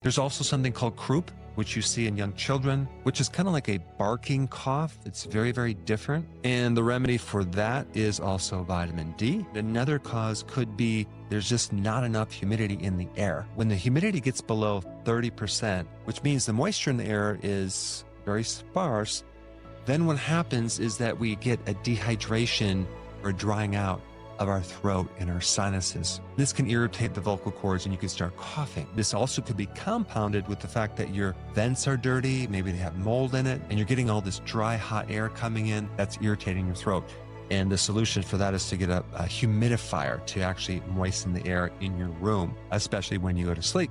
There's also something called croup, which you see in young children, which is kind of like a barking cough. It's very, very different. And the remedy for that is also vitamin D. Another cause could be there's just not enough humidity in the air. When the humidity gets below 30%, which means the moisture in the air is very sparse, then what happens is that we get a dehydration or drying out of our throat and our sinuses. This can irritate the vocal cords and you can start coughing. This also could be compounded with the fact that your vents are dirty, maybe they have mold in it, and you're getting all this dry, hot air coming in that's irritating your throat. And the solution for that is to get a humidifier to actually moisten the air in your room, especially when you go to sleep.